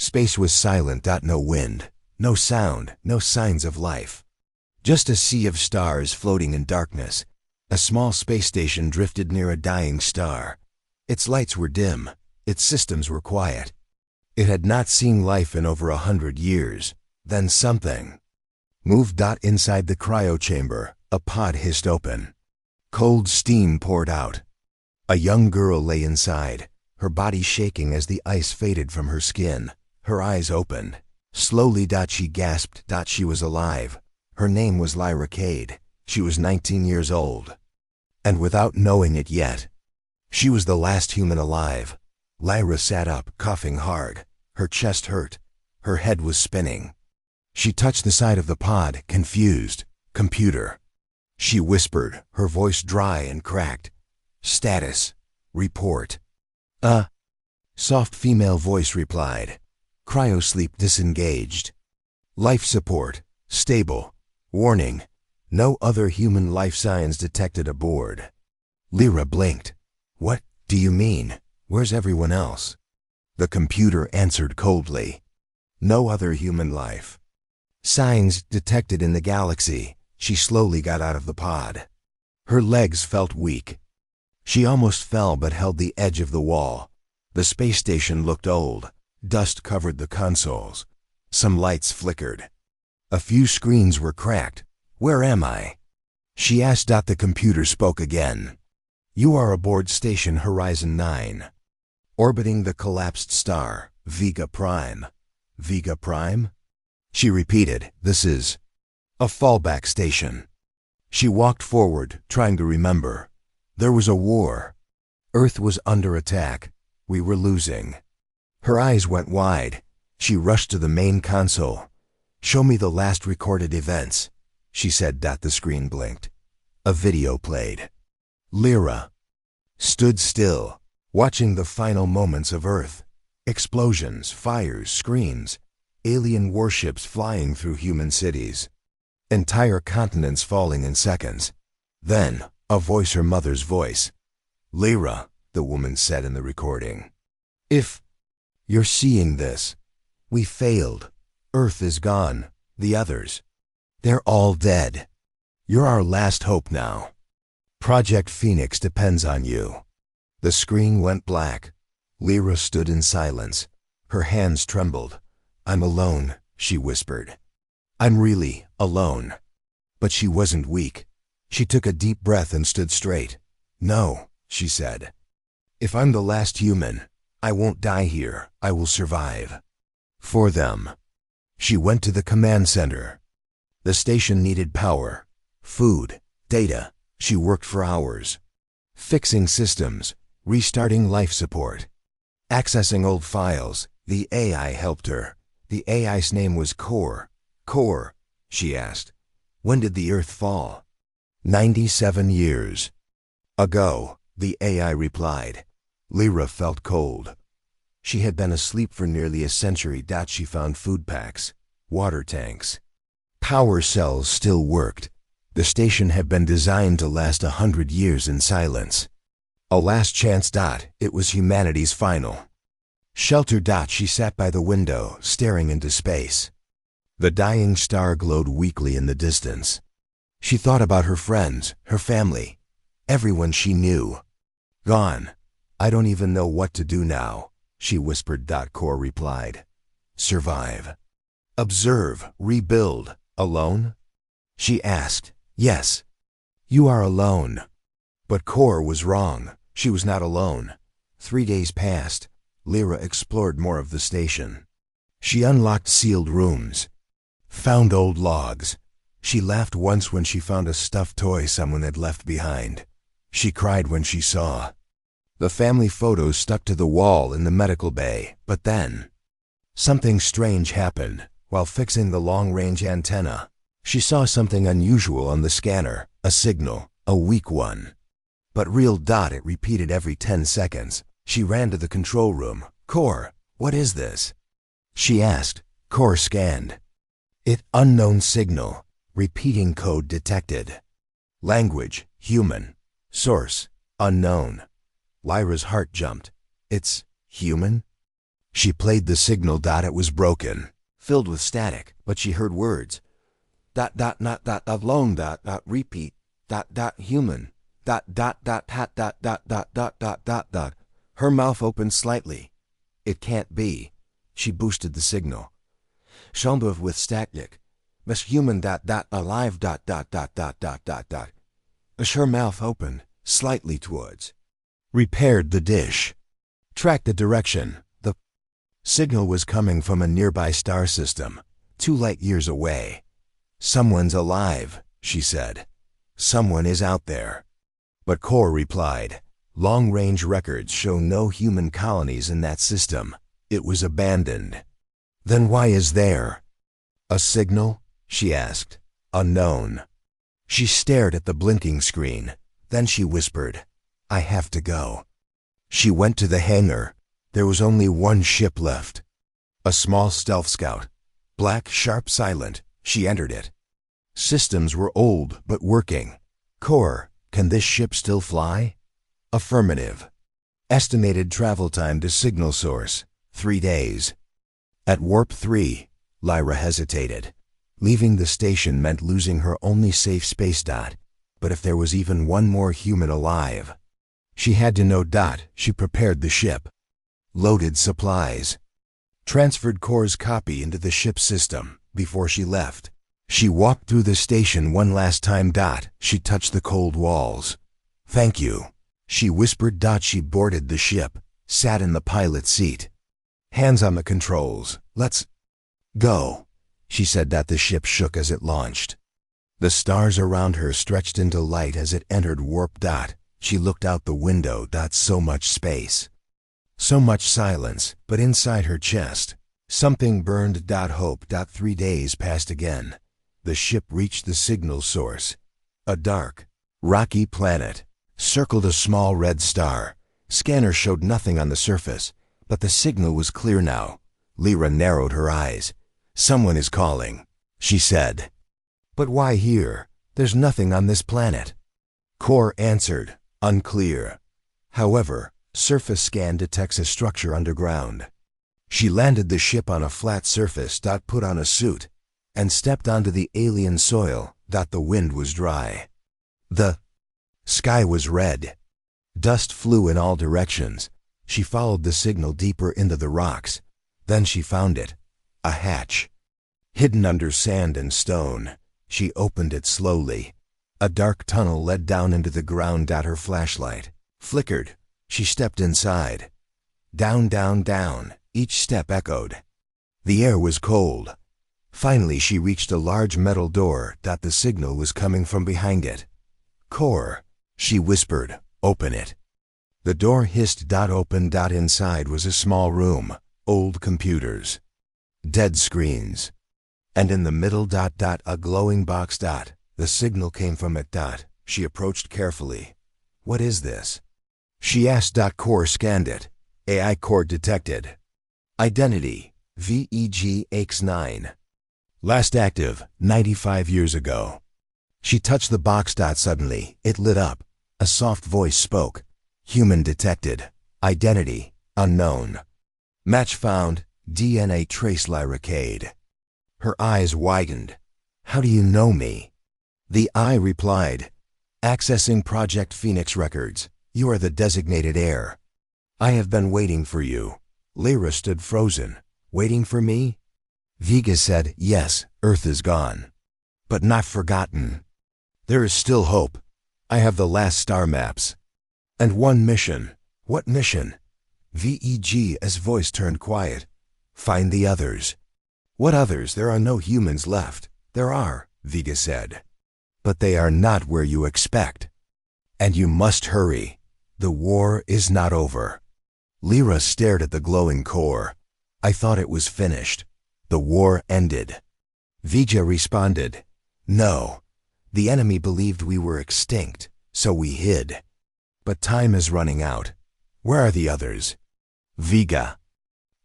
Space was silent. No wind, no sound, no signs of life. Just a sea of stars floating in darkness. A small space station drifted near a dying star. Its lights were dim. Its systems were quiet. It had not seen life in over 100 years. Then something moved. Inside the cryo chamber, a pod hissed open. Cold steam poured out. A young girl lay inside, her body shaking as the ice faded from her skin. Her eyes opened. Slowly. She gasped. She was alive. Her name was Lyra Cade. She was 19 years old. And without knowing it yet, she was the last human alive. Lyra sat up, coughing hard. Her chest hurt. Her head was spinning. She touched the side of the pod, confused. Computer. She whispered, her voice dry and cracked. Status. Report. Soft female voice replied. Cryosleep disengaged. Life support. Stable. Warning. No other human life signs detected aboard. Lyra blinked. What do you mean? Where's everyone else? The computer answered coldly. No other human life signs detected in the galaxy. She slowly got out of the pod. Her legs felt weak. She almost fell but held the edge of the wall. The space station looked old. Dust covered the consoles. Some lights flickered. A few screens were cracked. Where am I? She asked. The computer spoke again. You are aboard Station Horizon 9. Orbiting the collapsed star, Vega Prime. Vega Prime? She repeated. This is a fallback station. She walked forward, trying to remember. There was a war. Earth was under attack. We were losing. Her eyes went wide. She rushed to the main console. Show me the last recorded events, she said. The screen blinked. A video played. Lyra stood still, watching the final moments of Earth. Explosions, fires, screams, alien warships flying through human cities. Entire continents falling in seconds. Then, a voice, her mother's voice. Lyra, the woman said in the recording. If you're seeing this, we failed. Earth is gone. The others, they're all dead. You're our last hope now. Project Phoenix depends on you. The screen went black. Lyra stood in silence. Her hands trembled. I'm alone, she whispered. I'm really alone. But she wasn't weak. She took a deep breath and stood straight. No, she said. If I'm the last human, I won't die here. I will survive. For them. She went to the command center. The station needed power, food, data. She worked for hours. Fixing systems, restarting life support, accessing old files. The AI helped her. The AI's name was Core. Core, she asked. When did the Earth fall? 97 years ago, the AI replied. Lyra felt cold. She had been asleep for nearly a century. She found food packs, water tanks. Power cells still worked. The station had been designed to last 100 years in silence. A last chance. It was humanity's final shelter. She sat by the window, staring into space. The dying star glowed weakly in the distance. She thought about her friends, her family, everyone she knew. Gone. I don't even know what to do now, she whispered. Core replied. Survive. Observe, rebuild. Alone? She asked. Yes. You are alone. But Core was wrong. She was not alone. 3 days passed. Lyra explored more of the station. She unlocked sealed rooms, found old logs. She laughed once when she found a stuffed toy someone had left behind. She cried when she saw the family photos stuck to the wall in the medical bay. But then, something strange happened. While fixing the long-range antenna, she saw something unusual on the scanner, a signal, a weak one. But real. It repeated every 10 seconds. She ran to the control room. Core, what is this? She asked. Core scanned. It unknown signal. Repeating code detected. Language, human. Source, unknown. Lyra's heart jumped. It's human? She played the signal. It was broken, filled with static, but she heard words. Not alone. Repeat. Human. Hat. Her mouth opened slightly. It can't be. She boosted the signal. Chambre with static. Miss human. Alive. As her mouth opened slightly towards. Repaired the dish. Tracked the direction. The signal was coming from a nearby star system, 2 light years away. Someone's alive, she said. Someone is out there. But Core replied, long-range records show no human colonies in that system. It was abandoned. Then why is there a signal? She asked. Unknown. She stared at the blinking screen. Then she whispered, I have to go. She went to the hangar. There was only one ship left. A small stealth scout. Black, sharp, silent. She entered it. Systems were old, but working. Core, can this ship still fly? Affirmative. Estimated travel time to signal source, 3 days. At Warp 3, Lyra hesitated. Leaving the station meant losing her only safe space. But if there was even one more human alive, she had to know. She prepared the ship. Loaded supplies. Transferred Core's copy into the ship's system before she left. She walked through the station one last time. She touched the cold walls. Thank you, she whispered. She boarded the ship, sat in the pilot's seat. Hands on the controls. Let's go, she said. The ship shook as it launched. The stars around her stretched into light as it entered warp. She looked out the window. So much space. So much silence, but inside her chest, something burned. Hope. 3 days passed again. The ship reached the signal source. A dark, rocky planet, circled a small red star. Scanner showed nothing on the surface, but the signal was clear now. Lyra narrowed her eyes. Someone is calling, she said. But why here? There's nothing on this planet. Core answered, unclear. However, surface scan detects a structure underground. She landed the ship on a flat surface. Put on a suit and stepped onto the alien soil. The wind was dry. The sky was red. Dust flew in all directions. She followed the signal deeper into the rocks. Then she found it. A hatch. Hidden under sand and stone. She opened it slowly. A dark tunnel led down into the ground. Her flashlight flickered. She stepped inside. Down, down, down. Each step echoed. The air was cold. Finally, she reached a large metal door. The signal was coming from behind it. Core, she whispered, open it. The door hissed. Open. Inside was a small room. Old computers. Dead screens. And in the middle. A glowing box. The signal came from it. She approached carefully. What is this? She asked. Core scanned it. AI core detected. Identity, VEG-X9. Last active, 95 years ago. She touched the box. Suddenly, it lit up. A soft voice spoke. Human detected. Identity, unknown. Match found. DNA trace. Lyra Cade. Her eyes widened. How do you know me? The eye replied. Accessing Project Phoenix records. You are the designated heir. I have been waiting for you. Lyra stood frozen. Waiting for me? Vega said, yes, Earth is gone. But not forgotten. There is still hope. I have the last star maps. And one mission. What mission? VEG's voice turned quiet. Find the others. What others? There are no humans left. There are, Vega said. But they are not where you expect. And you must hurry. The war is not over. Lyra stared at the glowing core. I thought it was finished. The war ended. Vega responded, no. The enemy believed we were extinct, so we hid. But time is running out. Where are the others? Vega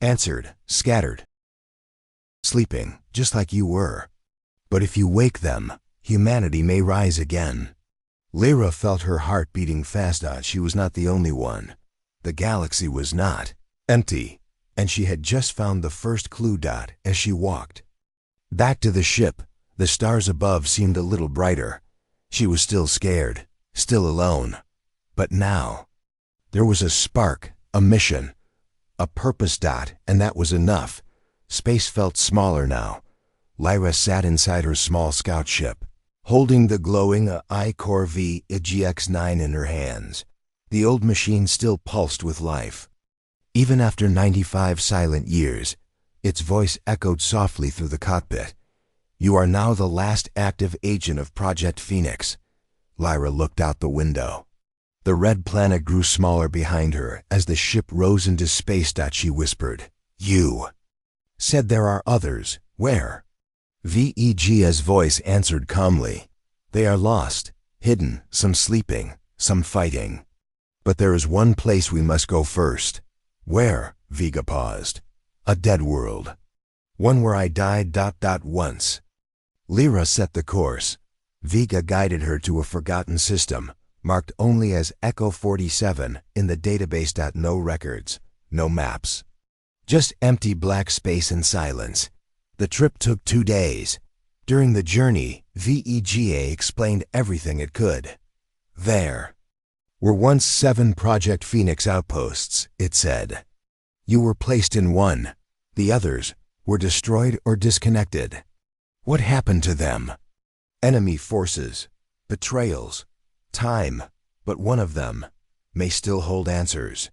answered, scattered. Sleeping, just like you were. But if you wake them, humanity may rise again. Lyra felt her heart beating fast. She was not the only one. The galaxy was not empty. and she had just found the first clue dot as she walked. Back to the ship, the stars above seemed a little brighter. She was still scared, still alone. But now, there was a spark, a mission, a purpose dot, and that was enough. Space felt smaller now. Lyra sat inside her small scout ship, holding the glowing I-Core V GX9 in her hands. The old machine still pulsed with life. Even after 95 silent years, its voice echoed softly through the cockpit. "You are now the last active agent of Project Phoenix." Lyra looked out the window. The red planet grew smaller behind her as the ship rose into space. She whispered, "You said there are others. Where?" VEG's voice answered calmly, "They are lost, hidden, some sleeping, some fighting. But there is one place we must go first." "Where?" Vega paused. "A dead world. One where I died once." Lyra set the course. Vega guided her to a forgotten system, marked only as Echo 47 in the database. No records, no maps. Just empty black space and silence. The trip took 2 days. During the journey, VEGA explained everything it could. "There were once 7 Project Phoenix outposts," it said. "You were placed in one. The others were destroyed or disconnected. What happened to them? Enemy forces, betrayals, time, but one of them may still hold answers."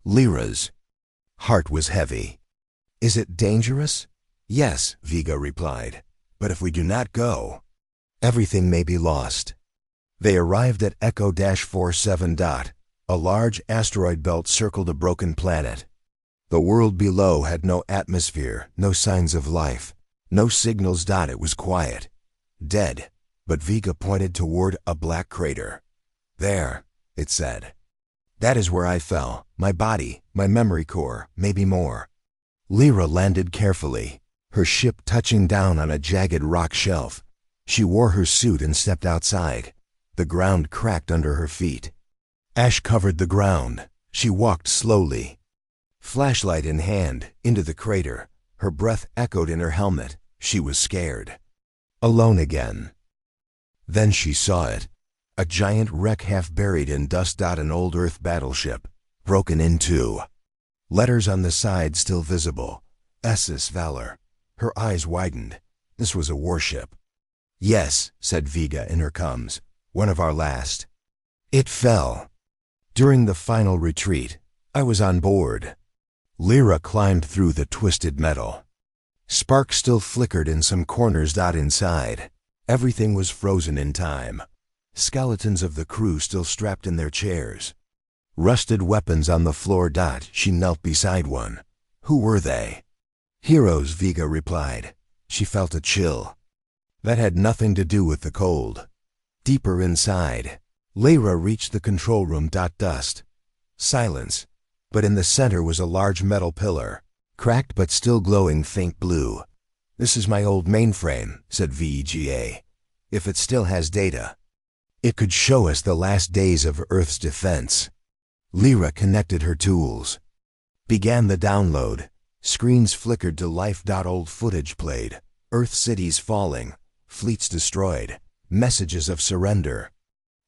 Lyra's heart was heavy. "Is it dangerous?" "Yes," Vega replied. "But if we do not go, everything may be lost." They arrived at Echo-47. A large asteroid belt circled a broken planet. The world below had no atmosphere, no signs of life, no signals. It was quiet, dead, but Vega pointed toward a black crater. "There," it said. "That is where I fell, my body, my memory core, maybe more." Lyra landed carefully, her ship touching down on a jagged rock shelf. She wore her suit and stepped outside. The ground cracked under her feet. Ash covered the ground. She walked slowly, flashlight in hand, into the crater. Her breath echoed in her helmet. She was scared. Alone again. Then she saw it. A giant wreck half buried in dust. An old Earth battleship, broken in two. Letters on the side still visible. SS Valor. Her eyes widened. This was a warship. "Yes," said Vega in her comms. "One of our last. It fell during the final retreat. I was on board." Lyra climbed through the twisted metal. Sparks still flickered in some corners. Inside, everything was frozen in time. Skeletons of the crew still strapped in their chairs. Rusted weapons on the floor. She knelt beside one. Who were they? "Heroes," Vega replied. She felt a chill. That had nothing to do with the cold. Deeper inside, Lyra reached the control room. Dust. Silence. But in the center was a large metal pillar, cracked but still glowing faint blue. "This is my old mainframe," said VEGA. "If it still has data, it could show us the last days of Earth's defense." Lyra connected her tools. Began the download. Screens flickered to life. Old footage played. Earth cities falling, fleets destroyed, messages of surrender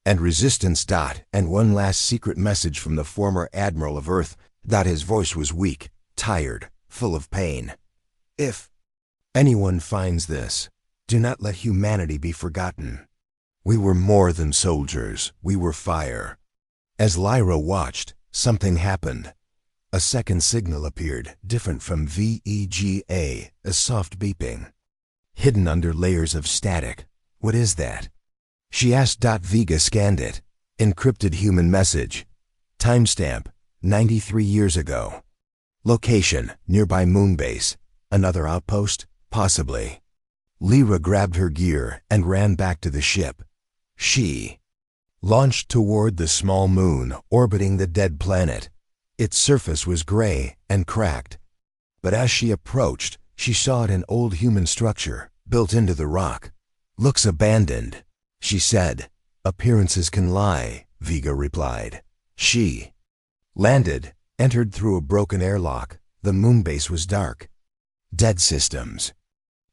and resistance. And one last secret message from the former Admiral of Earth. His voice was weak, tired, full of pain. "If anyone finds this, do not let humanity be forgotten. We were more than soldiers, we were fire." As Lyra watched, something happened. A second signal appeared, different from VEGA, a soft beeping, hidden under layers of static. "What is that?" she asked. Vega scanned it. Encrypted human message. Timestamp, 93 years ago. Location, nearby moonbase. Another outpost? Possibly. Lyra grabbed her gear and ran back to the ship. She launched toward the small moon orbiting the dead planet. Its surface was gray and cracked. But as she approached, she saw it an old human structure built into the rock. "Looks abandoned," she said. "Appearances can lie," Vega replied. She landed, entered through a broken airlock, The moonbase was dark. Dead systems.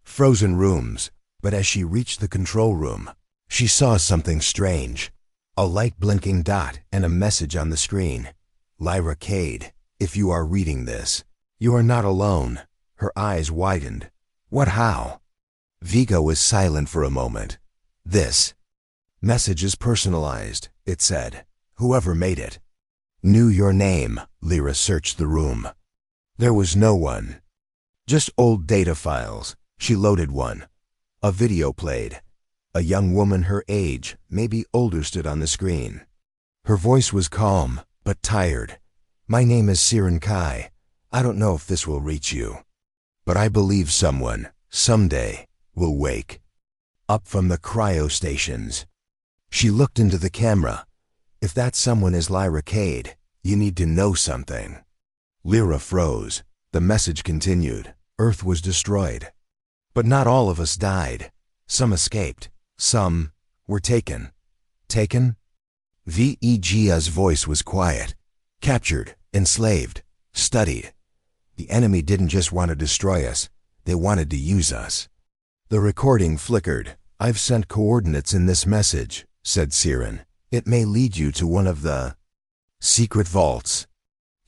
Frozen rooms. But as she reached the control room, she saw something strange. A light blinking dot and a message on the screen. Lyra Cade, if you are reading this, you are not alone. Her eyes widened. What, how? Vega was silent for a moment. This message is personalized, it said. Whoever made it knew your name. Lyra searched the room. There was no one. Just old data files. She loaded one. A video played. A young woman her age, maybe older, stood on the screen. Her voice was calm, but tired. My name is Siren Kai. I don't know if this will reach you, but I believe someone, someday, will wake up from the cryo stations. She looked into the camera. If that someone is Lyra Cade, you need to know something. Lyra froze. The message continued. Earth was destroyed. But not all of us died. Some escaped. Some were taken. Taken? Vega's voice was quiet. Captured, enslaved, studied. The enemy didn't just want to destroy us. They wanted to use us. The recording flickered. I've sent coordinates in this message, said Siren. It may lead you to one of the secret vaults.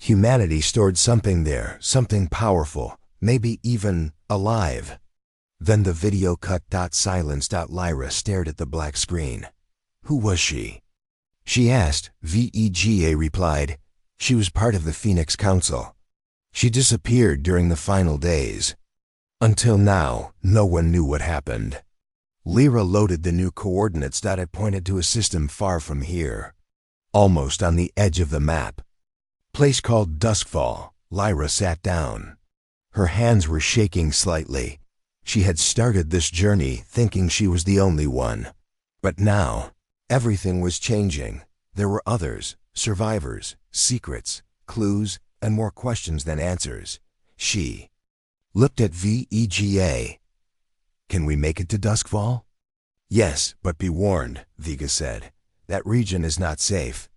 Humanity stored something there, something powerful, maybe even alive. Then the video cut. Silence. Lyra stared at the black screen. Who was she? She asked. Vega replied. She was part of the Phoenix Council. She disappeared during the final days. Until now, no one knew what happened. Lyra loaded the new coordinates. It pointed to a system far from here, almost on the edge of the map. Place called Duskfall. Lyra sat down. Her hands were shaking slightly. She had started this journey thinking she was the only one. But now, everything was changing. There were others, survivors, secrets, clues, and more questions than answers. She looked at Vega. Can we make it to Duskfall? Yes, but be warned, Vega said. That region is not safe.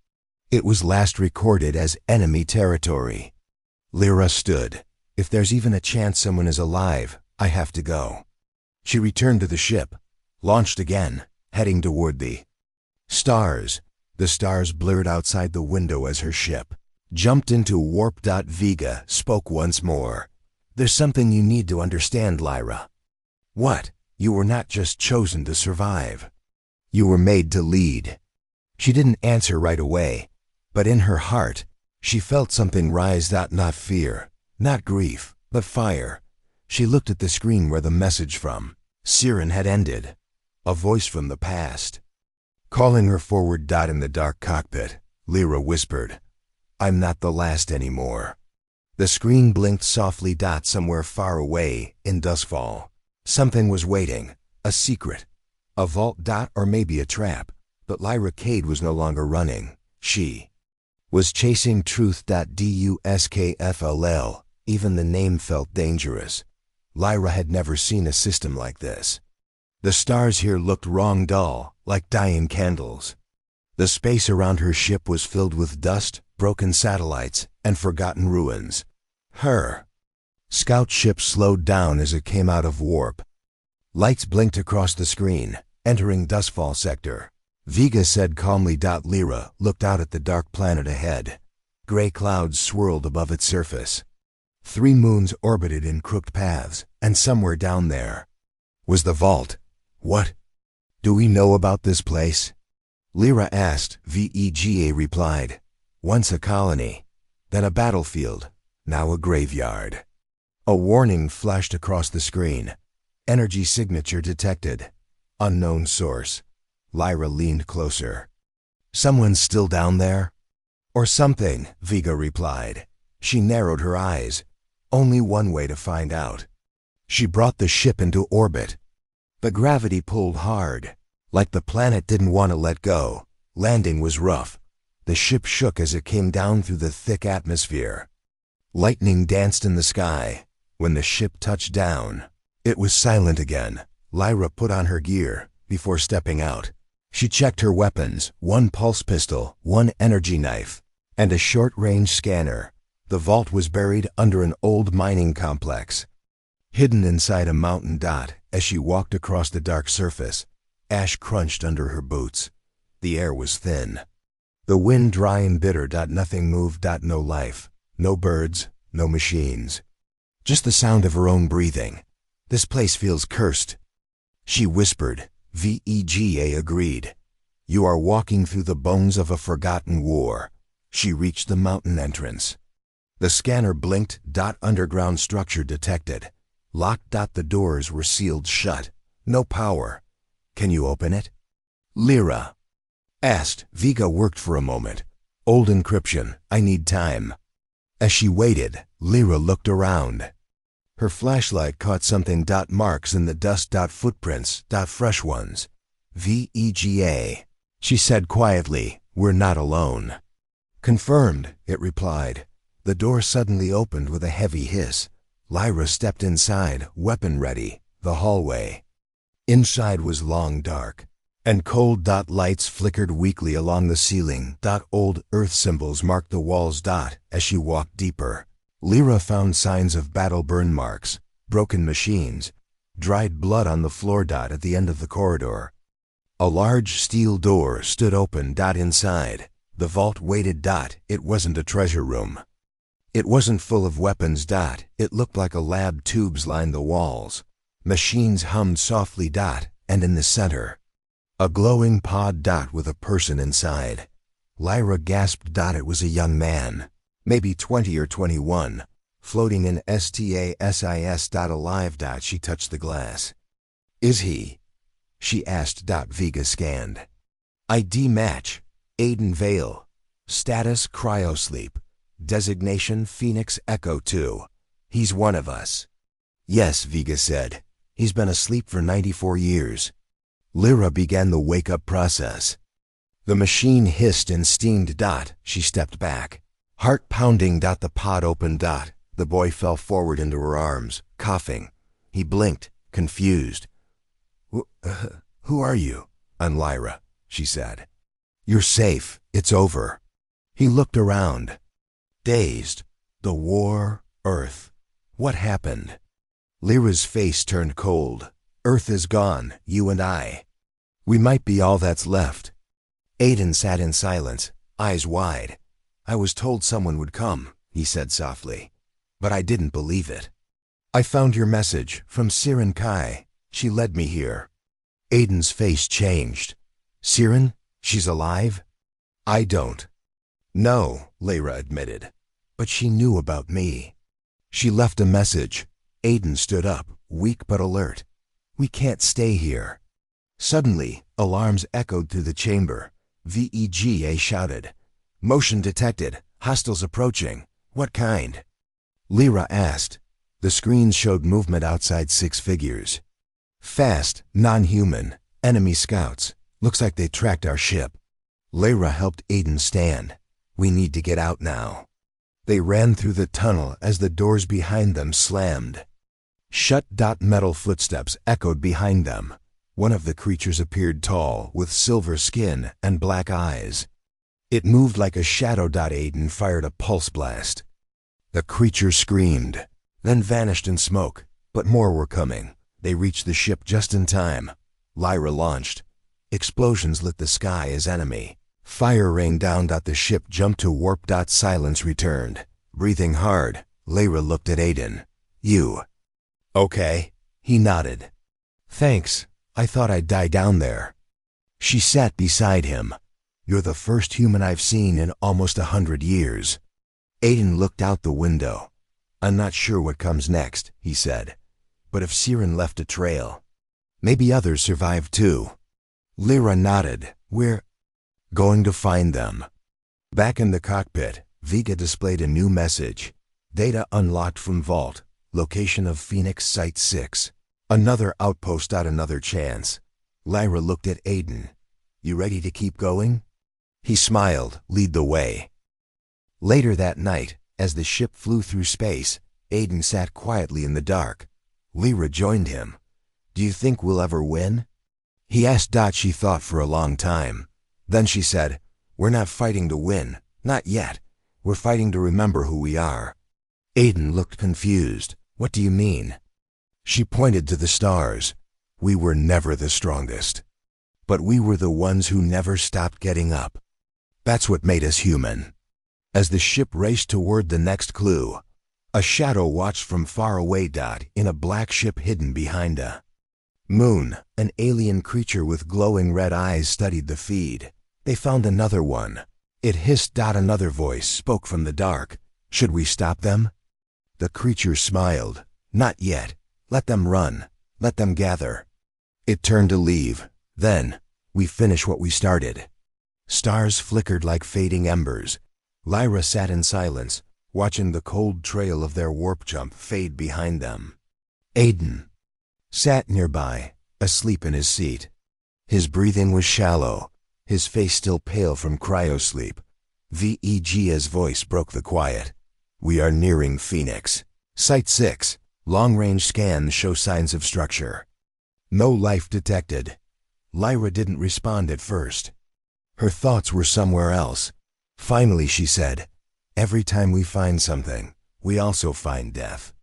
It was last recorded as enemy territory. Lyra stood. If there's even a chance someone is alive, I have to go. She returned to the ship, launched again, heading toward the stars. The stars blurred outside the window as her ship jumped into warp. Vega spoke once more. There's something you need to understand, Lyra. What? You were not just chosen to survive. You were made to lead. She didn't answer right away, but in her heart, she felt something rise. Not fear, not grief, but fire. She looked at the screen where the message from Siren had ended. A voice from the past, calling her forward. In the dark cockpit, Lyra whispered, I'm not the last anymore. The screen blinked softly. Somewhere far away, in Duskfall, something was waiting. A secret. A vault. Or maybe a trap. But Lyra Cade was no longer running. She was chasing truth. Duskfall. Even the name felt dangerous. Lyra had never seen a system like this. The stars here looked wrong, dull, like dying candles. The space around her ship was filled with dust, broken satellites, and forgotten ruins. Her scout ship slowed down as it came out of warp. Lights blinked across the screen, entering Duskfall sector. Vega said calmly. Lyra looked out at the dark planet ahead. Gray clouds swirled above its surface. 3 moons orbited in crooked paths, and somewhere down there was the vault. What do we know about this place? Lyra asked. Vega replied. Once a colony, then a battlefield, now a graveyard. A warning flashed across the screen. Energy signature detected. Unknown source. Lyra leaned closer. Someone's still down there? Or something, Vega replied. She narrowed her eyes. Only one way to find out. She brought the ship into orbit. The gravity pulled hard, like the planet didn't want to let go. Landing was rough. The ship shook as it came down through the thick atmosphere. Lightning danced in the sky. When the ship touched down, it was silent again. Lyra put on her gear before stepping out. She checked her weapons, 1 pulse pistol, 1 energy knife, and a short-range scanner. The vault was buried under an old mining complex. Hidden inside a mountain, as she walked across the dark surface, ash crunched under her boots. The air was thin. The wind dry and bitter. Nothing moved. No life. No birds. No machines. Just the sound of her own breathing. This place feels cursed. She whispered. Vega agreed. You are walking through the bones of a forgotten war. She reached the mountain entrance. The scanner blinked. Underground structure detected. Locked. The doors were sealed shut. No power. Can you open it? Lyra asked. Vega worked for a moment. Old encryption. I need time. As she waited, Lyra looked around. Her flashlight caught something. Marks in the dust. Footprints. Fresh ones. Vega. She said quietly, we're not alone. Confirmed, it replied. The door suddenly opened with a heavy hiss. Lyra stepped inside, weapon ready, the hallway. Inside was long dark, and cold. Lights flickered weakly along the ceiling. Old earth symbols marked the walls. As she walked deeper, Lyra found signs of battle burn marks, broken machines, dried blood on the floor. At the end of the corridor, a large steel door stood open. Inside, the vault waited. It wasn't a treasure room. It wasn't full of weapons. It looked like a lab. Tubes lined the walls. Machines hummed softly. And in the center, a glowing pod. With a person inside. Lyra gasped. It was a young man, maybe 20 or 21, floating in stasis. Alive. She touched the glass. Is he? She asked. Vega scanned. ID match. Aiden Vale. Status cryosleep. Designation Phoenix Echo 2. He's one of us. Yes, Vega said. He's been asleep for 94 years. Lyra began the wake-up process. The machine hissed and steamed. She stepped back. Heart pounding. The pod opened. The boy fell forward into her arms, coughing. He blinked, confused. Who are you? I'm Lyra, she said. You're safe. It's over. He looked around. Dazed. The war, Earth. What happened? Lyra's face turned cold. Earth is gone, you and I. We might be all that's left. Aiden sat in silence, eyes wide. I was told someone would come, he said softly. But I didn't believe it. I found your message from Siren Kai. She led me here. Aiden's face changed. Siren? She's alive? I don't. No, Lyra admitted. But she knew about me. She left a message. Aiden stood up, weak but alert. We can't stay here. Suddenly, alarms echoed through the chamber. Vega shouted. Motion detected. Hostiles approaching. What kind? Lyra asked. The screens showed movement outside 6 figures. Fast, non-human, enemy scouts. Looks like they tracked our ship. Lyra helped Aiden stand. We need to get out now. They ran through the tunnel as the doors behind them slammed. Shut. Metal footsteps echoed behind them. One of the creatures appeared tall, with silver skin and black eyes. It moved like a shadow. Aiden fired a pulse blast. The creature screamed, then vanished in smoke, but more were coming. They reached the ship just in time. Lyra launched. Explosions lit the sky as enemy. Fire rained down. The ship jumped to warp. Silence returned. Breathing hard, Lyra looked at Aiden. You. Okay. He nodded. Thanks. I thought I'd die down there. She sat beside him. You're the first human I've seen in almost 100 years. Aiden looked out the window. I'm not sure what comes next, he said. But if Siren left a trail, maybe others survived too. Lyra nodded. We're going to find them. Back in the cockpit, Vega displayed a new message. Data unlocked from Vault. Location of Phoenix Site 6. Another outpost. Another chance. Lyra looked at Aiden. You ready to keep going? He smiled. Lead the way. Later that night, as the ship flew through space, Aiden sat quietly in the dark. Lyra joined him. Do you think we'll ever win? He asked. She thought for a long time. Then she said, we're not fighting to win. Not yet. We're fighting to remember who we are. Aiden looked confused. What do you mean? She pointed to the stars. We were never the strongest. But we were the ones who never stopped getting up. That's what made us human. As the ship raced toward the next clue, a shadow watched from far away. In a black ship hidden behind a moon, an alien creature with glowing red eyes studied the feed. They found another one. It hissed. Another voice spoke from the dark. Should we stop them? The creature smiled. Not yet. Let them run. Let them gather. It turned to leave. Then, we finish what we started. Stars flickered like fading embers. Lyra sat in silence, watching the cold trail of their warp jump fade behind them. Aiden sat nearby, asleep in his seat. His breathing was shallow, his face still pale from cryosleep. Veg's voice broke the quiet. We are nearing Phoenix. Site 6. Long-range scans show signs of structure. No life detected. Lyra didn't respond at first. Her thoughts were somewhere else. Finally she said, every time we find something, we also find death.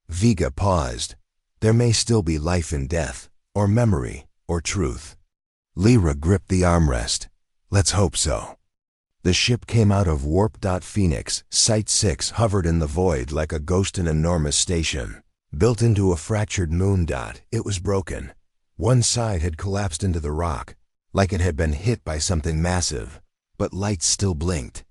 Vega paused. There may still be life in death, or memory, or truth. Lyra gripped the armrest. Let's hope so. The ship came out of warp. Phoenix, Site 6 hovered in the void like a ghost in an enormous station. Built into a fractured moon. It was broken. One side had collapsed into the rock, like it had been hit by something massive, but lights still blinked.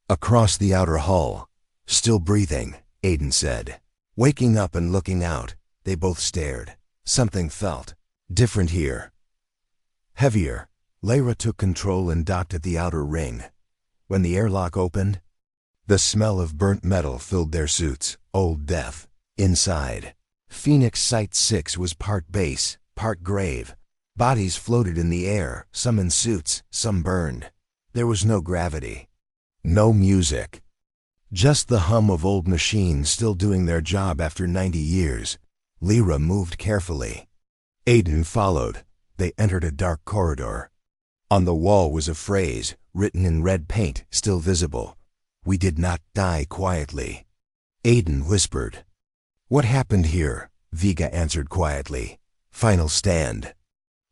Across the outer hull, still breathing, Aiden said. Waking up and looking out, they both stared. Something felt different here. Heavier. Lyra took control and docked at the outer ring. When the airlock opened, the smell of burnt metal filled their suits. Old death. Inside, Phoenix Site 6 was part base, part grave. Bodies floated in the air, some in suits, some burned. There was no gravity. No music. Just the hum of old machines still doing their job after 90 years. Lyra moved carefully. Aiden followed. They entered a dark corridor. On the wall was a phrase, written in red paint, still visible. We did not die quietly. Aiden whispered. What happened here? Vega answered quietly. Final stand.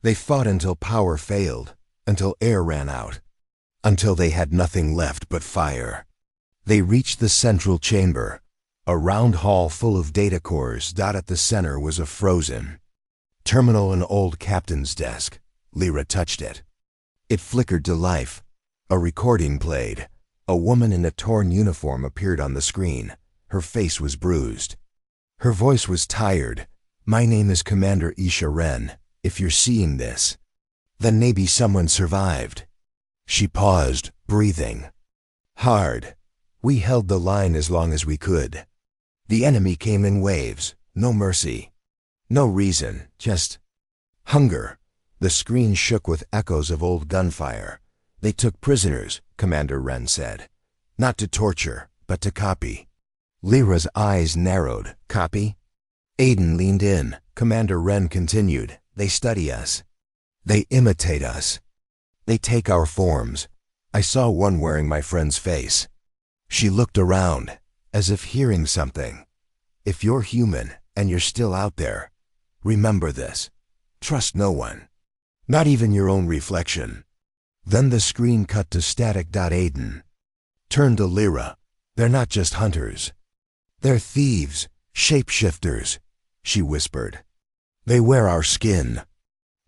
They fought until power failed, until air ran out, until they had nothing left but fire. They reached the central chamber, a round hall full of data cores. At the center was a frozen terminal, an old captain's desk. Lyra touched it. It flickered to life. A recording played. A woman in a torn uniform appeared on the screen. Her face was bruised. Her voice was tired. My name is Commander Isha Ren. If you're seeing this, then maybe someone survived. She paused, breathing hard. We held the line as long as we could. The enemy came in waves. No mercy. No reason, just hunger. The screen shook with echoes of old gunfire. They took prisoners, Commander Ren said. Not to torture, but to copy. Lyra's eyes narrowed. Copy? Aiden leaned in. Commander Ren continued. They study us. They imitate us. They take our forms. I saw one wearing my friend's face. She looked around, as if hearing something. If you're human, and you're still out there, remember this. Trust no one. Not even your own reflection. Then the screen cut to static. Aiden turned to Lyra. They're not just hunters. They're thieves, shapeshifters, she whispered. They wear our skin.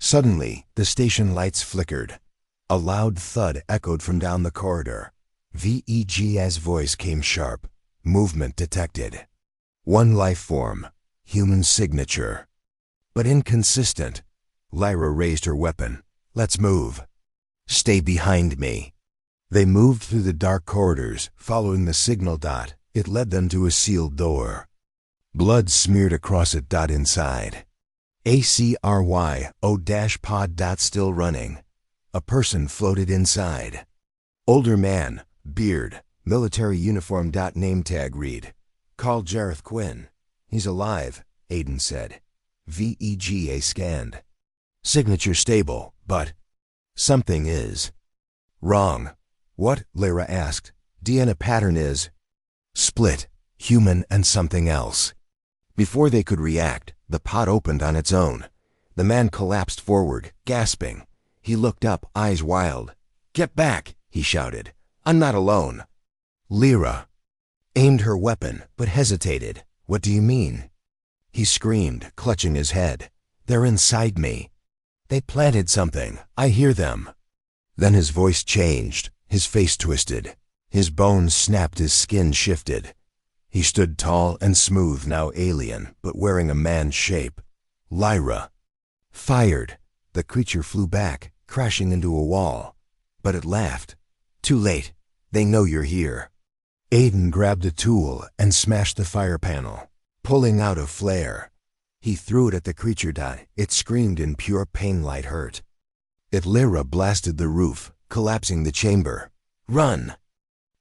Suddenly, the station lights flickered. A loud thud echoed from down the corridor. Veg's voice came sharp. Movement detected. One life form, human signature. But inconsistent. Lyra raised her weapon. Let's move. Stay behind me. They moved through the dark corridors, following the signal. It led them to a sealed door. Blood smeared across it. Inside. ACRY O-pod. Still running. A person floated inside. Older man, beard, military uniform. Name tag read. Call Jareth Quinn. He's alive, Aiden said. VEGA scanned. Signature stable, but something is wrong. What? Lyra asked. DNA pattern is split, human and something else. Before they could react, the pod opened on its own. The man collapsed forward, gasping. He looked up, eyes wild. "Get back!" he shouted. "I'm not alone." Lyra aimed her weapon, but hesitated. "What do you mean?" He screamed, clutching his head. "They're inside me. They planted something. I hear them." Then his voice changed, his face twisted. His bones snapped, his skin shifted. He stood tall and smooth, now alien, but wearing a man's shape. Lyra fired. The creature flew back, crashing into a wall. But it laughed. "Too late. They know you're here." Aiden grabbed a tool and smashed the fire panel, pulling out a flare. He threw it at the creature. It screamed in pure pain-light hurt. Lyra blasted the roof, collapsing the chamber. "Run!"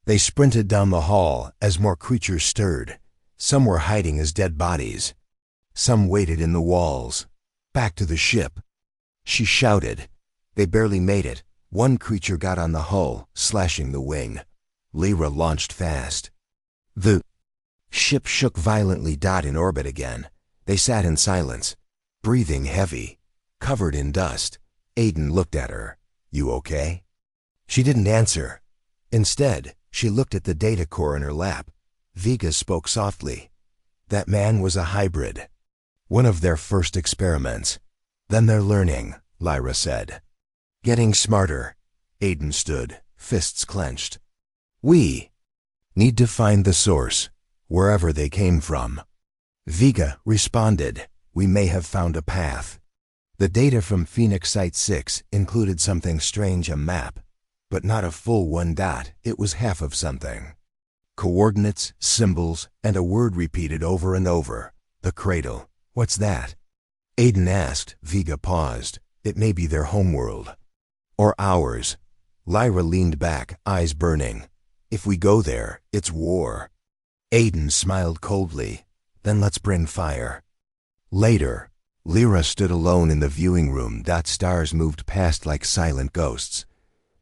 They sprinted down the hall as more creatures stirred. Some were hiding as dead bodies. Some waited in the walls. "Back to the ship!" She shouted. They barely made it. One creature got on the hull, slashing the wing. Lyra launched fast. The ship shook violently. In orbit again. They sat in silence, breathing heavy, covered in dust. Aiden looked at her. "You okay?" She didn't answer. Instead, she looked at the data core in her lap. Vega spoke softly. "That man was a hybrid. One of their first experiments. Then they're learning," Lyra said. "Getting smarter." Aiden stood, fists clenched. "We need to find the source, wherever they came from." Vega responded. "We may have found a path." The data from Phoenix Site 6 included something strange, a map, but not a full one. It was half of something. Coordinates, symbols, and a word repeated over and over. The cradle. "What's that?" Aiden asked. Vega paused. "It may be their homeworld. Or ours." Lyra leaned back, eyes burning. "If we go there, it's war." Aiden smiled coldly. "Then let's bring fire." Later, Lyra stood alone in the viewing room. Stars moved past like silent ghosts.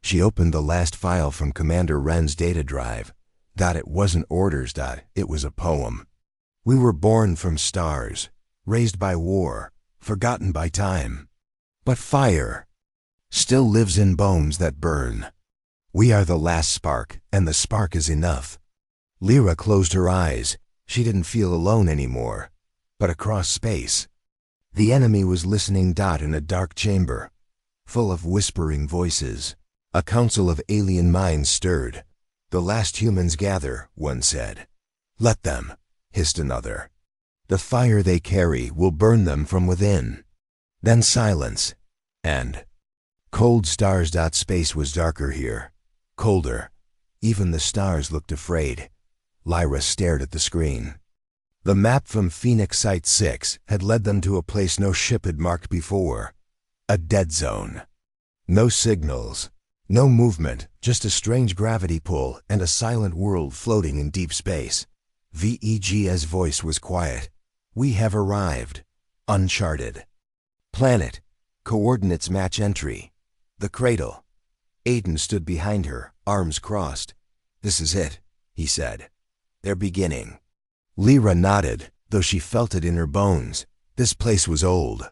She opened the last file from Commander Wren's data drive. It wasn't orders. It was a poem. "We were born from stars, raised by war, forgotten by time. But fire still lives in bones that burn. We are the last spark, and the spark is enough." Lyra closed her eyes. She didn't feel alone anymore. But across space, the enemy was listening. In a dark chamber, full of whispering voices, a council of alien minds stirred. "The last humans gather," one said. "Let them," hissed another. "The fire they carry will burn them from within." Then silence, and cold stars. Space was darker here, colder. Even the stars looked afraid. Lyra stared at the screen. The map from Phoenix Site 6 had led them to a place no ship had marked before. A dead zone. No signals, no movement, just a strange gravity pull and a silent world floating in deep space. Veg's voice was quiet. "We have arrived. Uncharted. Planet. Coordinates match entry. The cradle." Aiden stood behind her, arms crossed. "This is it," he said. "They're beginning." Lyra nodded, though she felt it in her bones. This place was old.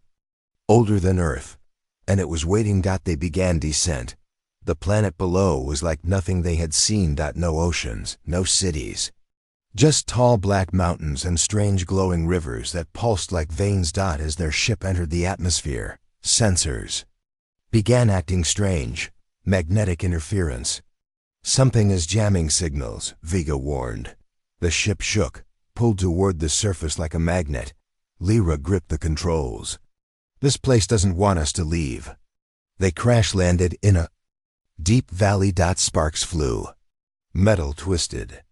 Older than Earth. And it was waiting. They began descent. The planet below was like nothing they had seen. No oceans, no cities. Just tall black mountains and strange glowing rivers that pulsed like veins. As their ship entered the atmosphere, sensors began acting strange. Magnetic interference. "Something is jamming signals," Vega warned. The ship shook, pulled toward the surface like a magnet. Lyra gripped the controls. "This place doesn't want us to leave." They crash-landed in a deep valley. Sparks flew. Metal twisted.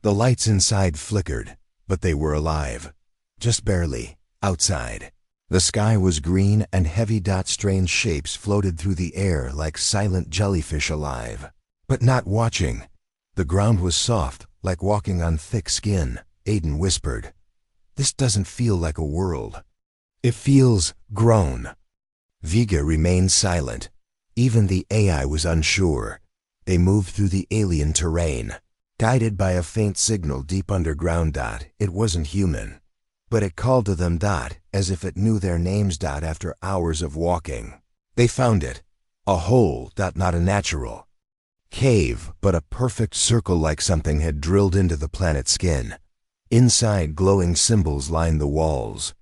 The lights inside flickered, but they were alive. Just barely. Outside, the sky was green and heavy. Strange shapes floated through the air like silent jellyfish alive, but not watching. The ground was soft, like walking on thick skin. Aiden whispered, "This doesn't feel like a world. It feels grown." Vega remained silent. Even the AI was unsure. They moved through the alien terrain. Guided by a faint signal deep underground. It wasn't human, but it called to them. As if it knew their names. After hours of walking, they found it. A hole. Not a natural cave, but a perfect circle, like something had drilled into the planet's skin. Inside, glowing symbols lined the walls.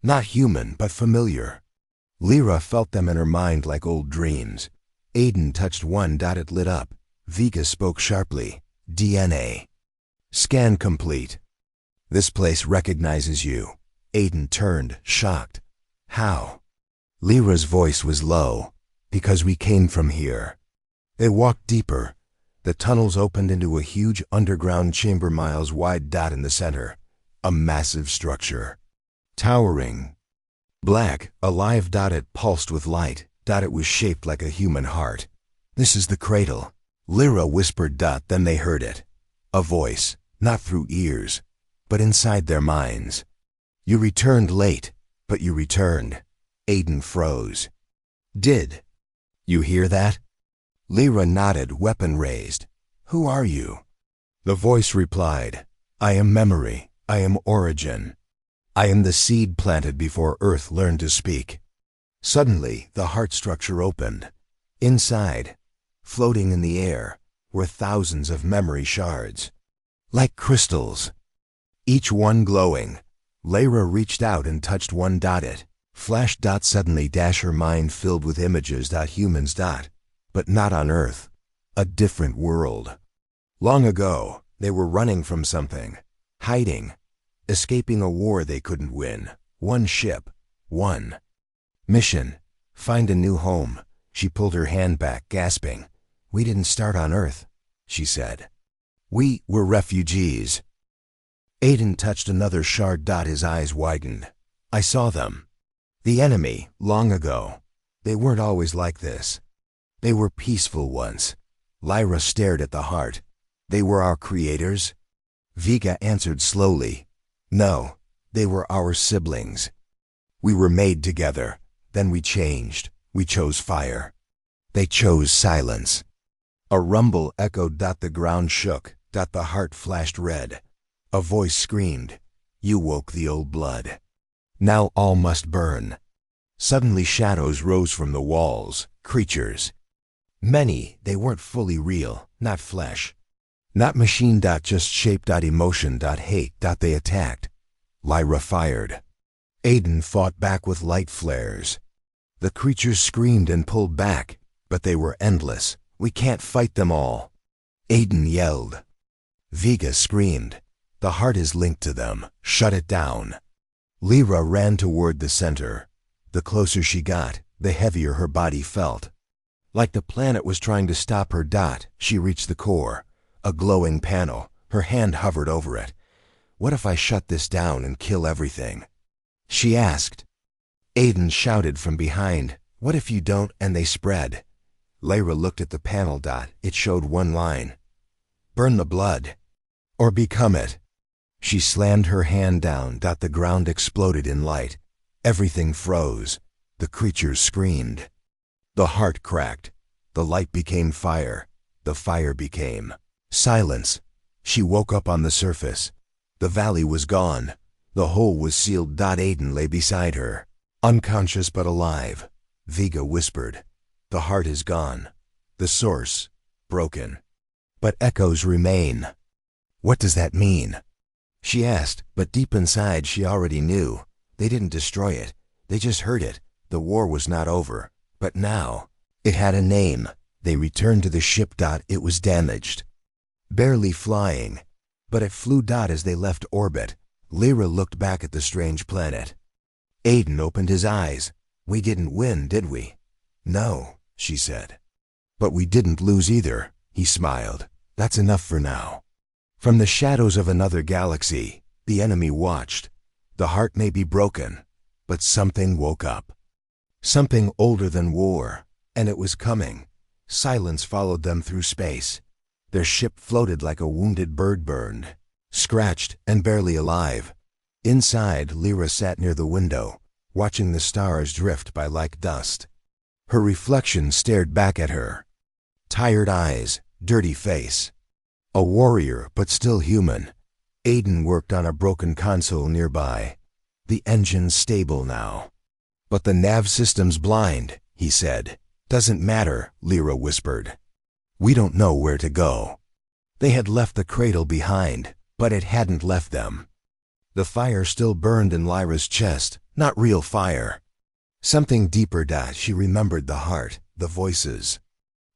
Not human, but familiar. Lyra felt them in her mind like old dreams. Aiden touched one. It lit up. Vega spoke sharply. DNA. Scan complete. This place recognizes you. Aiden turned, shocked. How? Lyra's voice was low. Because we came from here. They walked deeper. The tunnels opened into a huge underground chamber miles wide. In the center, a massive structure. Towering. Black, alive. It pulsed with light. It was shaped like a human heart. This is the cradle, Lyra whispered. Then they heard it. A voice, not through ears, but inside their minds. You returned late, but you returned. Aiden froze. Did you hear that? Lyra nodded, weapon raised. Who are you? The voice replied, I am memory, I am origin. I am the seed planted before Earth learned to speak. Suddenly, the heart structure opened. Inside, floating in the air, were thousands of memory shards. Like crystals. Each one glowing. Lyra reached out and touched one. It flashed. Suddenly, her mind filled with images. Humans. But not on Earth. A different world. Long ago, they were running from something. Hiding. Escaping a war they couldn't win. One ship. One mission. Find a new home. She pulled her hand back, gasping. We didn't start on Earth, she said. We were refugees. Aiden touched another shard. His eyes widened. I saw them. The enemy, long ago. They weren't always like this. They were peaceful once. Lyra stared at the heart. They were our creators? Vega answered slowly. No, they were our siblings. We were made together. Then we changed. We chose fire. They chose silence. A rumble echoed. The ground shook. The heart flashed red. A voice screamed. You woke the old blood. Now all must burn. Suddenly shadows rose from the walls. Creatures. Many, they weren't fully real. Not flesh. Not machine. Just shape. Emotion. Hate. They attacked. Lyra fired. Aiden fought back with light flares. The creatures screamed and pulled back, but they were endless. We can't fight them all. Aiden yelled. Vega screamed. The heart is linked to them. Shut it down. Lyra ran toward the center. The closer she got, the heavier her body felt. Like the planet was trying to stop her. She reached the core. A glowing panel. Her hand hovered over it. What if I shut this down and kill everything? She asked. Aiden shouted from behind. What if you don't? And they spread. Lyra looked at the panel. It showed one line. Burn the blood. Or become it. She slammed her hand down. The ground exploded in light. Everything froze. The creatures screamed. The heart cracked. The light became fire. The fire became silence. She woke up on the surface. The valley was gone. The hole was sealed. Aiden lay beside her. Unconscious but alive. Vega whispered. The heart is gone. The source, broken. But echoes remain. What does that mean? She asked, but deep inside she already knew. They didn't destroy it. They just hurt it. The war was not over. But now, it had a name. They returned to the ship. It was damaged. Barely flying. But it flew. As they left orbit, Lyra looked back at the strange planet. Aiden opened his eyes. We didn't win, did we? No, she said. But we didn't lose either, he smiled. That's enough for now. From the shadows of another galaxy, the enemy watched. The heart may be broken, but something woke up. Something older than war, and it was coming. Silence followed them through space. Their ship floated like a wounded bird, burned, scratched, and barely alive. Inside, Lyra sat near the window, watching the stars drift by like dust. Her reflection stared back at her. Tired eyes, dirty face. A warrior, but still human. Aiden worked on a broken console nearby. The engine's stable now. But the nav system's blind, he said. Doesn't matter, Lyra whispered. We don't know where to go. They had left the cradle behind, but it hadn't left them. The fire still burned in Lyra's chest, not real fire. Something deeper. She remembered the heart, the voices.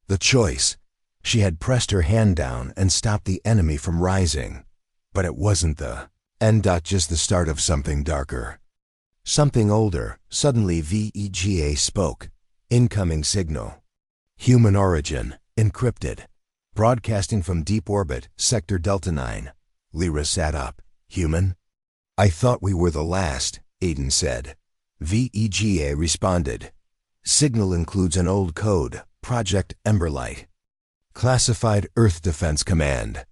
The choice. She had pressed her hand down and stopped the enemy from rising. But it wasn't the end. Just the start of something darker. Something older. Suddenly VEGA spoke. Incoming signal. Human origin. Encrypted. Broadcasting from deep orbit, Sector Delta 9. Lyra sat up. Human? I thought we were the last, Aiden said. VEGA responded. Signal includes an old code, Project Emberlight. Classified Earth Defense Command.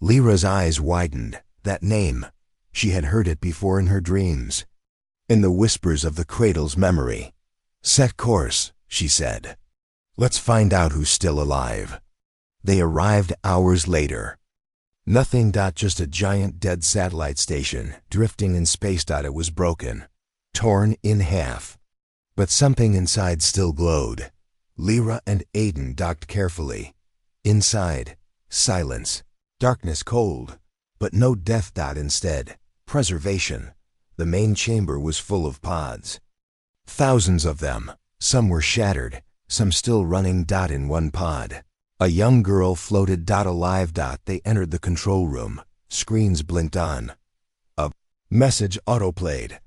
Lyra's eyes widened. That name. She had heard it before in her dreams. In the whispers of the cradle's memory. Set course, she said. Let's find out who's still alive. They arrived hours later. Nothing. Just a giant dead satellite station drifting in space. It was broken, torn in half. But something inside still glowed. Lyra and Aiden docked carefully. Inside, silence, darkness, cold, but no death. Instead, preservation. The main chamber was full of pods. Thousands of them. Some were shattered, some still running. In one pod, a young girl floated. Alive. They entered the control room. Screens blinked on. A message autoplayed.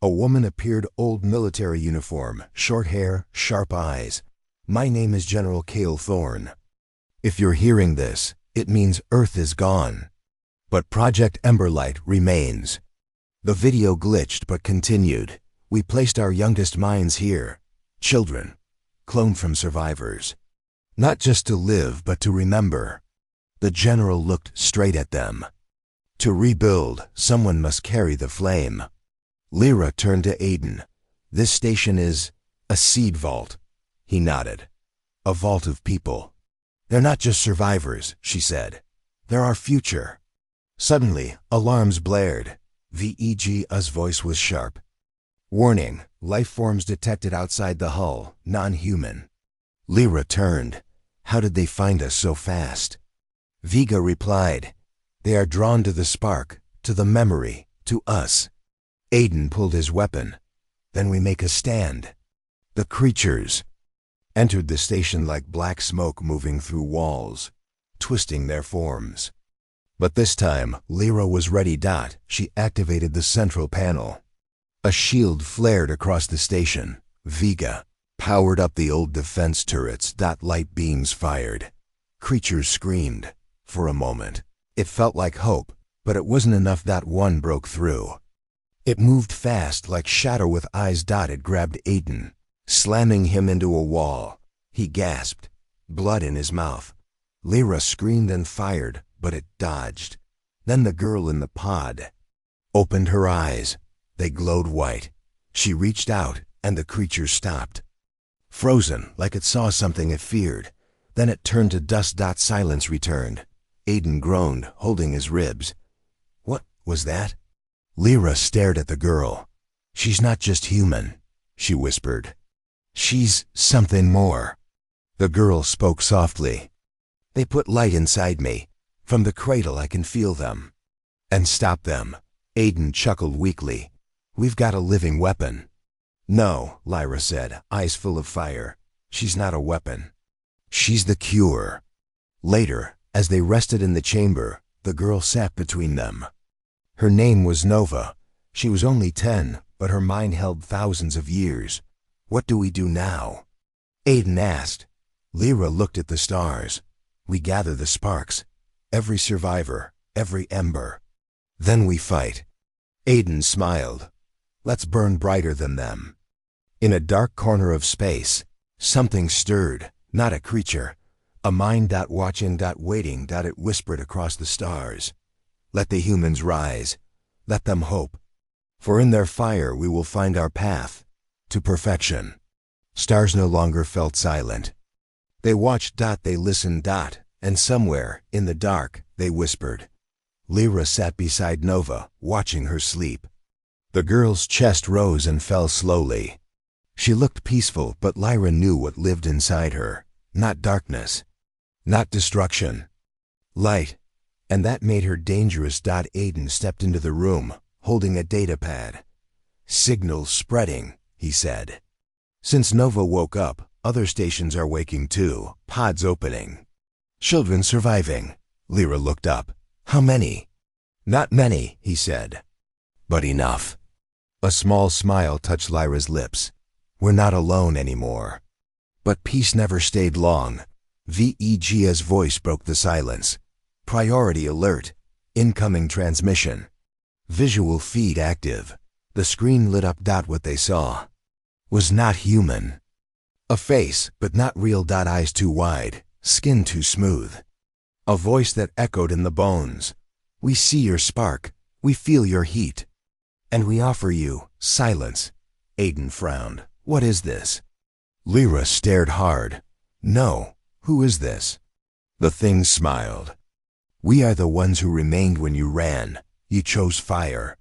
A woman appeared. Old military uniform, short hair, sharp eyes. My name is General Cale Thorne. If you're hearing this, it means Earth is gone. But Project Emberlight remains. The video glitched but continued. We placed our youngest minds here. Children. Cloned from survivors. Not just to live, but to remember. The general looked straight at them. To rebuild, someone must carry the flame. Lyra turned to Aiden. This station is a seed vault. He nodded. A vault of people. They're not just survivors, she said. They're our future. Suddenly, alarms blared. VEGA's voice was sharp. Warning, life forms detected outside the hull, non-human. Lyra turned. How did they find us so fast? Vega replied. They are drawn to the spark, to the memory, to us. Aiden pulled his weapon. Then we make a stand. The creatures entered the station like black smoke moving through walls, twisting their forms. But this time, Lyra was ready. She activated the central panel. A shield flared across the station. Vega powered up the old defense turrets. Light beams fired. Creatures screamed. For a moment, it felt like hope, but it wasn't enough. One broke through. It moved fast like shadow with eyes. It grabbed Aiden, slamming him into a wall. He gasped, blood in his mouth. Lyra screamed and fired, but it dodged. Then the girl in the pod opened her eyes. They glowed white. She reached out, and the creature stopped. Frozen, like it saw something it feared. Then it turned to dust. Silence returned. Aiden groaned, holding his ribs. What was that? Lyra stared at the girl. She's not just human, she whispered. She's something more. The girl spoke softly. They put light inside me. From the cradle I can feel them. And stop them. Aiden chuckled weakly. We've got a living weapon. No, Lyra said, eyes full of fire. She's not a weapon. She's the cure. Later, as they rested in the chamber, the girl sat between them. Her name was Nova. She was only 10, but her mind held thousands of years. What do we do now? Aiden asked. Lyra looked at the stars. We gather the sparks. Every survivor, every ember. Then we fight. Aiden smiled. Let's burn brighter than them. In a dark corner of space, something stirred, not a creature. A mind. Watching. Waiting. It whispered across the stars. Let the humans rise. Let them hope. For in their fire we will find our path to perfection. Stars no longer felt silent. They watched. They listened. And somewhere, in the dark, they whispered. Lyra sat beside Nova, watching her sleep. The girl's chest rose and fell slowly. She looked peaceful, but Lyra knew what lived inside her. Not darkness. Not destruction. Light. And that made her dangerous. Aiden stepped into the room, holding a datapad. "Signals spreading," he said. "Since Nova woke up, other stations are waking too. Pods opening. Children surviving." Lyra looked up. "How many?" "Not many," he said. "But enough." A small smile touched Lyra's lips. "We're not alone anymore." But peace never stayed long. Vega's voice broke the silence. "Priority alert. Incoming transmission." Visual feed active. The screen lit up. What they saw was not human. A face, but not real. Eyes too wide, skin too smooth. A voice that echoed in the bones. "We see your spark. We feel your heat. And we offer you silence." Aiden frowned. "What is this?" Lyra stared hard. "No. Who is this?" The thing smiled. "We are the ones who remained when you ran. You chose fire.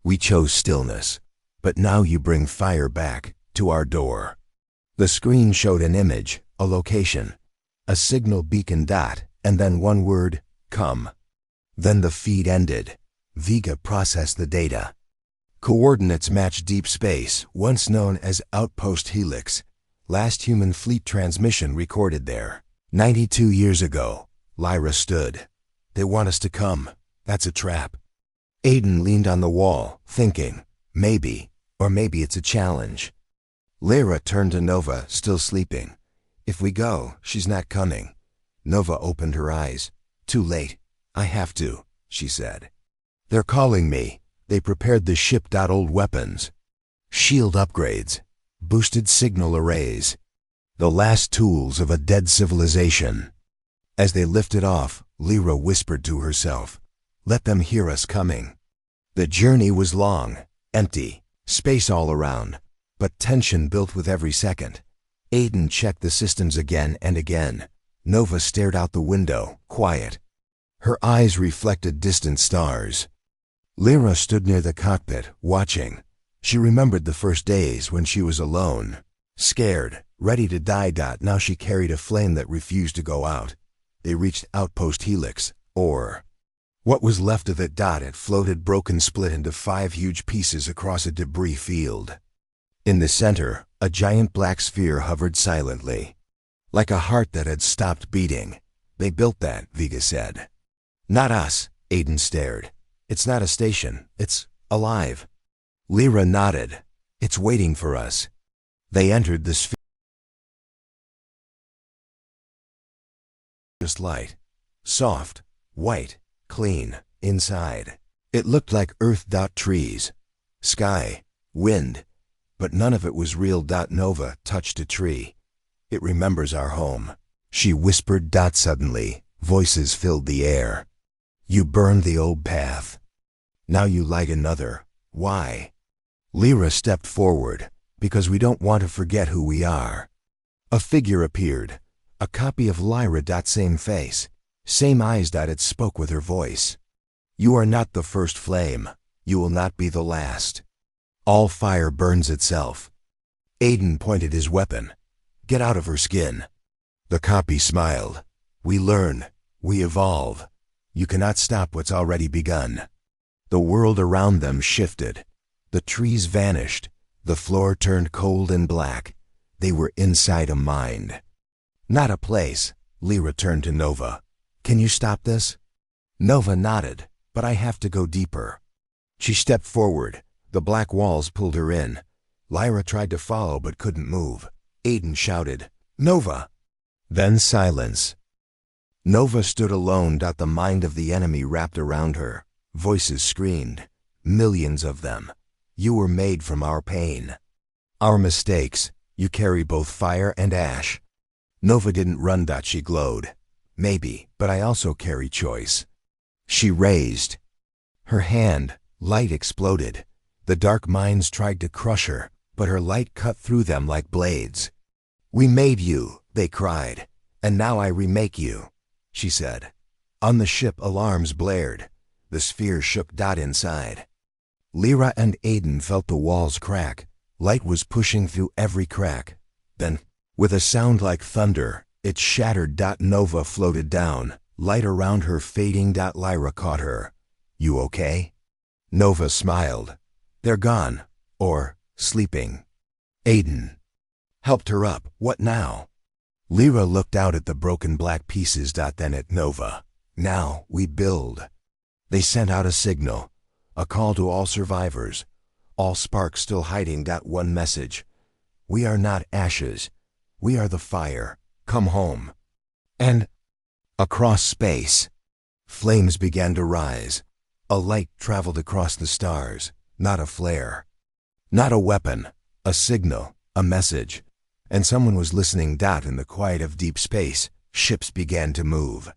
We chose stillness. But now you bring fire back, to our door." The screen showed an image, a location, a signal beacon. And then one word, "Come." Then the feed ended. Vega processed the data. Coordinates matched deep space, once known as Outpost Helix. Last human fleet transmission recorded there. 92 years ago. Lyra stood. "They want us to come. That's a trap." Aiden leaned on the wall, thinking, maybe, or maybe it's a challenge. Lyra turned to Nova, still sleeping. "If we go, she's not coming." Nova opened her eyes. "Too late. I have to," she said. "They're calling me." They prepared the ship. Old weapons. Shield upgrades. Boosted signal arrays. The last tools of a dead civilization. As they lifted off, Lyra whispered to herself, "Let them hear us coming." The journey was long, empty, space all around, but tension built with every second. Aiden checked the systems again and again. Nova stared out the window, quiet. Her eyes reflected distant stars. Lyra stood near the cockpit, watching. She remembered the first days when she was alone, scared, ready to die. Now she carried a flame that refused to go out. They reached Outpost Helix, or what was left of it. It floated broken, split into 5 huge pieces across a debris field. In the center, a giant black sphere hovered silently, like a heart that had stopped beating. "They built that," Vega said. "Not us." Aiden stared. "It's not a station. It's alive." Lyra nodded. "It's waiting for us." They entered the sphere. Just light. Soft. White. Clean. Inside. It looked like Earth. Trees. Sky. Wind. But none of it was real. Nova touched a tree. "It remembers our home," she whispered. Suddenly, voices filled the air. "You burned the old path. Now you light another. Why?" Lyra stepped forward. "Because we don't want to forget who we are." A figure appeared. A copy of Lyra. Same face. Same eyes. It spoke with her voice. "You are not the first flame. You will not be the last. All fire burns itself." Aiden pointed his weapon. "Get out of her skin." The copy smiled. "We learn. We evolve. You cannot stop what's already begun." The world around them shifted. The trees vanished. The floor turned cold and black. They were inside a mind. "Not a place." Lyra turned to Nova. "Can you stop this?" Nova nodded. "But I have to go deeper." She stepped forward. The black walls pulled her in. Lyra tried to follow but couldn't move. Aiden shouted, "Nova!" Then silence. Nova stood alone. The mind of the enemy wrapped around her. Voices screamed. Millions of them. "You were made from our pain. Our mistakes. You carry both fire and ash." Nova didn't run. She glowed. "Maybe, but I also carry choice." She raised her hand. Light exploded. The dark minds tried to crush her, but her light cut through them like blades. "We made you," they cried, "and now I remake you," she said. On the ship, alarms blared. The sphere shook. Inside, Lyra and Aiden felt the walls crack. Light was pushing through every crack. Then, with a sound like thunder, it shattered. Nova floated down, light around her fading. Lyra caught her. "You okay?" Nova smiled. "They're gone. Or sleeping." Aiden helped her up. "What now?" Lyra looked out at the broken black pieces. Then at Nova. "Now we build." They sent out a signal, a call to all survivors, all sparks still hiding. One message: "We are not ashes. We are the fire. Come home." And across space, flames began to rise. A light traveled across the stars, not a flare, not a weapon, a signal, a message. And someone was listening. In the quiet of deep space, ships began to move.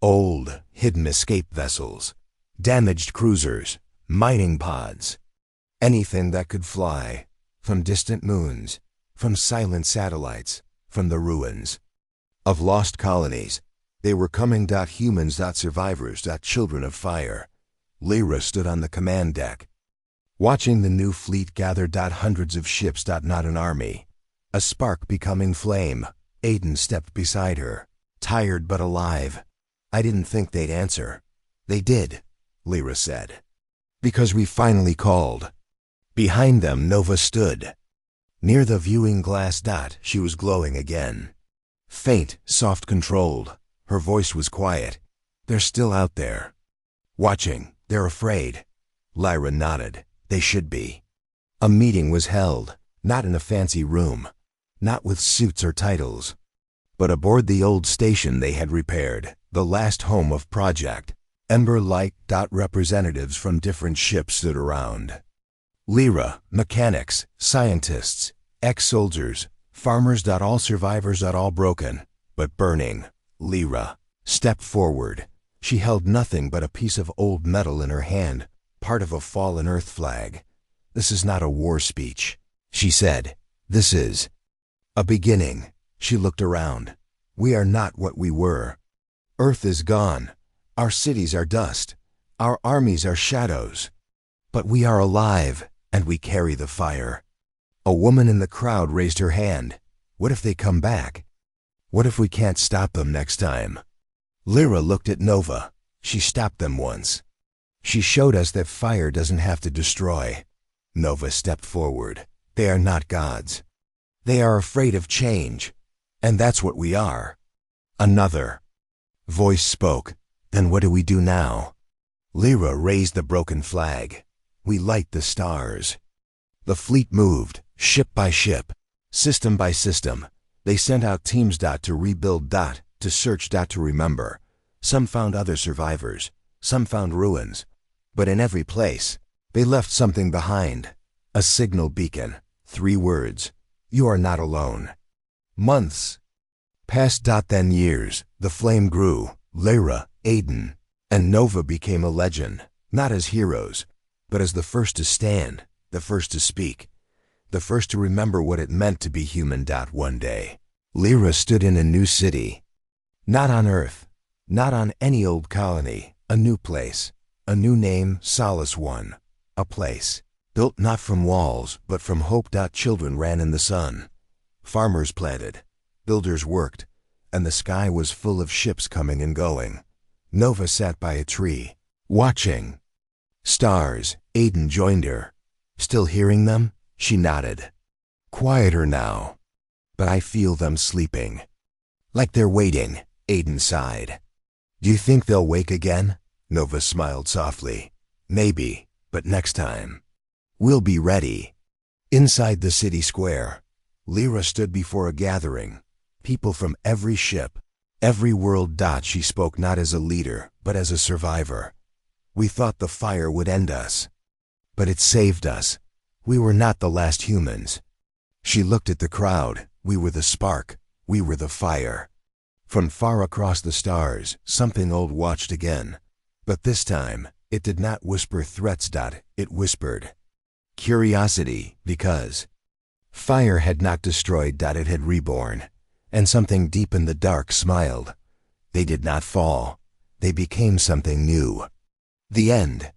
Old, hidden escape vessels, damaged cruisers, mining pods, anything that could fly, from distant moons, from silent satellites, from the ruins of lost colonies. They were coming. Humans. Survivors. Children of fire. Lyra stood on the command deck, watching the new fleet gather. Hundreds of ships. Not an army. A spark becoming flame. Aiden stepped beside her, tired but alive. "I didn't think they'd answer." "They did," Lyra said. "Because we finally called." Behind them, Nova stood. Near the viewing glass. She was glowing again. Faint, soft, controlled. Her voice was quiet. "They're still out there. Watching. They're afraid." Lyra nodded. "They should be." A meeting was held, not in a fancy room, not with suits or titles, but aboard the old station they had repaired, the last home of Project Ember Light. Representatives from different ships stood around. Lyra, mechanics, scientists, ex-soldiers, farmers. All survivors. All broken, but burning. Lyra stepped forward. She held nothing but a piece of old metal in her hand, part of a fallen Earth flag. "This is not a war speech," she said. "This is a beginning." She looked around. "We are not what we were. Earth is gone. Our cities are dust. Our armies are shadows. But we are alive, and we carry the fire." A woman in the crowd raised her hand. "What if they come back? What if we can't stop them next time?" Lyra looked at Nova. "She stopped them once. She showed us that fire doesn't have to destroy." Nova stepped forward. "They are not gods. They are afraid of change. And that's what we are." Another voice spoke. "Then what do we do now?" Lyra raised the broken flag. "We light the stars." The fleet moved, ship by ship, system by system. They sent out teams. To rebuild. To search. To remember. Some found other survivors. Some found ruins. But in every place, they left something behind. A signal beacon. 3 words. "You are not alone." Months passed. Then years. The flame grew. Lyra, Aiden, and Nova became a legend, not as heroes, but as the first to stand, the first to speak, the first to remember what it meant to be human. One day, Lyra stood in a new city. Not on Earth, not on any old colony, a new place, a new name, Solace One, a place built not from walls, but from hope. Children ran in the sun. Farmers planted, builders worked, and the sky was full of ships coming and going. Nova sat by a tree, watching stars. Aiden joined her. "Still hearing them?" She nodded. "Quieter now, but I feel them sleeping. Like they're waiting." Aiden sighed. "Do you think they'll wake again?" Nova smiled softly. "Maybe, but next time, we'll be ready." Inside the city square, Lyra stood before a gathering. People from every ship, every world. She spoke not as a leader, but as a survivor. "We thought the fire would end us, but it saved us. We were not the last humans." She looked at the crowd. "We were the spark. We were the fire." From far across the stars, something old watched again. But this time, it did not whisper threats. It whispered curiosity, because fire had not destroyed. It had reborn. And something deep in the dark smiled. They did not fall. they became something new. The end.